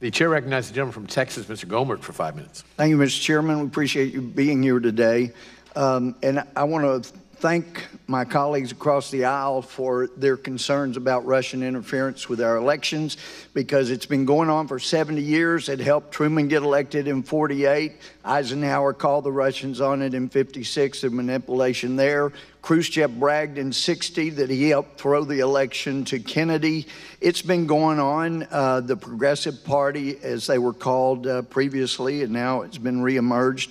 The chair recognizes the gentleman from Texas, Mr. Gohmert, for 5 minutes. Thank you, Mr. Chairman. We appreciate you being here today. And I want to thank my colleagues across the aisle for their concerns about Russian interference with our elections, because it's been going on for 70 years. It helped Truman get elected in 48. Eisenhower called the Russians on it in 56, the manipulation there. Khrushchev bragged in 60 that he helped throw the election to Kennedy. It's been going on. The Progressive Party, as they were called previously, and now it's been reemerged,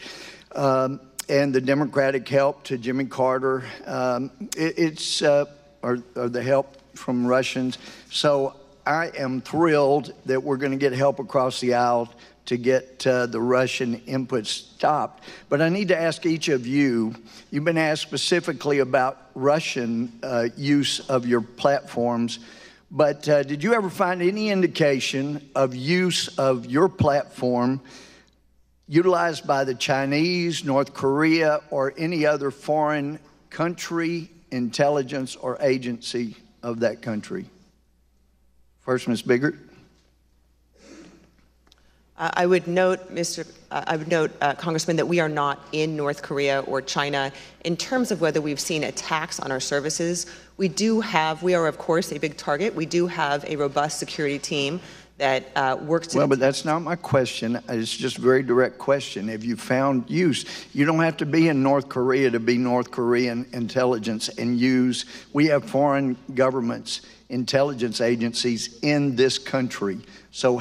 and the Democratic help to Jimmy Carter, or the help from Russians. So I am thrilled that we're going to get help across the aisle to get the Russian input stopped. But I need to ask each of you, you've been asked specifically about Russian use of your platforms, but did you ever find any indication of use of your platform utilized by the Chinese, North Korea, or any other foreign country, intelligence, or agency of that country? First, Ms. Biggert. I would note, Congressman, that we are not in North Korea or China. In terms of whether we've seen attacks on our services, we are, of course, a big target. We do have a robust security team that works to... Well, but that's not my question. It's just a very direct question. Have you found use? You don't have to be in North Korea to be North Korean intelligence and use. We have foreign governments, intelligence agencies in this country. So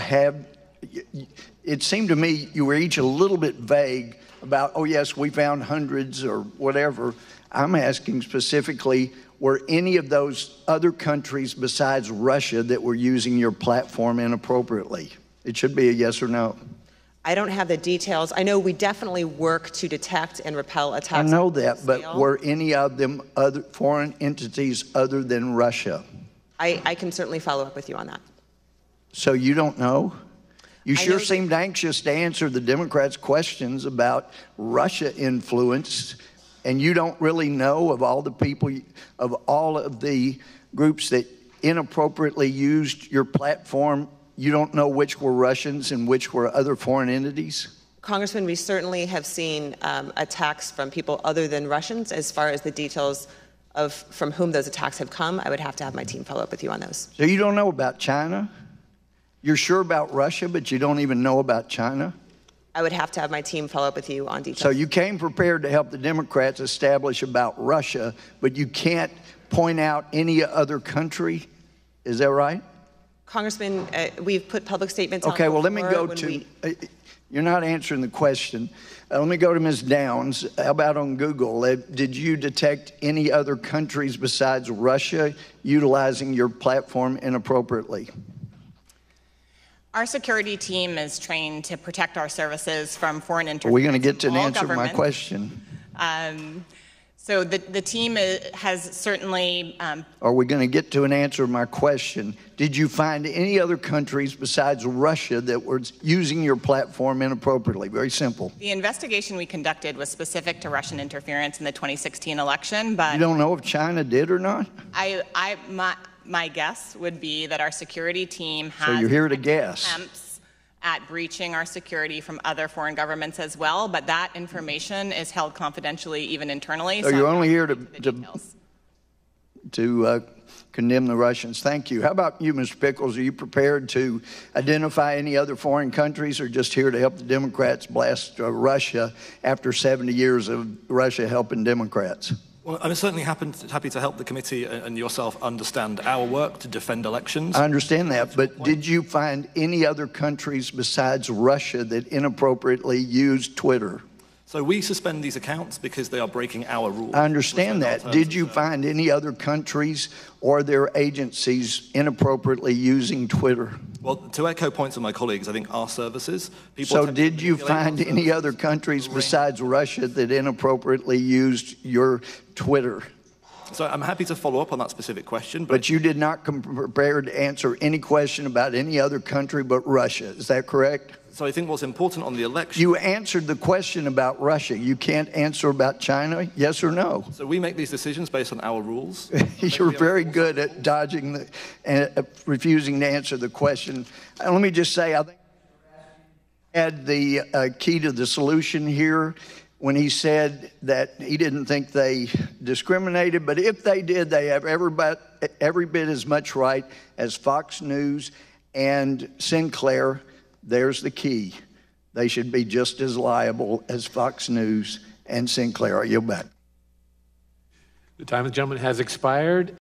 it seemed to me you were each a little bit vague about, oh, yes, we found hundreds or whatever. I'm asking specifically, were any of those other countries besides Russia that were using your platform inappropriately? It should be a yes or no. I don't have the details. I know we definitely work to detect and repel attacks. I know that, but were any of them other foreign entities other than Russia? I can certainly follow up with you on that. So you don't know? You sure seemed anxious to answer the Democrats' questions about Russia influence, and you don't really know of all the people, of all of the groups that inappropriately used your platform. You don't know which were Russians and which were other foreign entities? Congressman, we certainly have seen attacks from people other than Russians. As far as the details of from whom those attacks have come, I would have to have my team follow up with you on those. So you don't know about China? You're sure about Russia, but you don't even know about China? I would have to have my team follow up with you on details. So you came prepared to help the Democrats establish about Russia, but you can't point out any other country? Is that right? Congressman, we've put public statements on. Okay, well, let me go to, you're not answering the question. Let me go to Ms. Downs. How about on Google? Did you detect any other countries besides Russia utilizing your platform inappropriately? Our security team is trained to protect our services from foreign interference. Are we going to get to answer my question? So the team has certainly... Are we going to get to an answer to my question? Did you find any other countries besides Russia that were using your platform inappropriately? Very simple. The investigation we conducted was specific to Russian interference in the 2016 election, but... You don't know if China did or not? My guess would be that our security team has... So you're here to guess. ...attempts at breaching our security from other foreign governments as well, but that information is held confidentially, even internally. So you're only here to condemn the Russians. Thank you. How about you, Mr. Pickles? Are you prepared to identify any other foreign countries, or just here to help the Democrats blast Russia after 70 years of Russia helping Democrats? Well, I'm certainly happy to help the committee and yourself understand our work to defend elections. I understand that, but did you find any other countries besides Russia that inappropriately used Twitter? So we suspend these accounts because they are breaking our rules. I understand that. Did you find any other countries or their agencies inappropriately using Twitter? Well, to echo points of my colleagues, I think our services... So did you find any other countries besides Russia that inappropriately used your Twitter? So I'm happy to follow up on that specific question. But you did not come prepared to answer any question about any other country but Russia. Is that correct? So I think what's important on the election... You answered the question about Russia. You can't answer about China, yes or no? So we make these decisions based on our rules. You're very good at dodging and refusing to answer the question. Let me just say, I think... had the key to the solution here when he said that he didn't think they discriminated, but if they did, they have every bit as much right as Fox News and Sinclair. There's the key. They should be just as liable as Fox News and Sinclair. I yield back. The time of the gentleman has expired.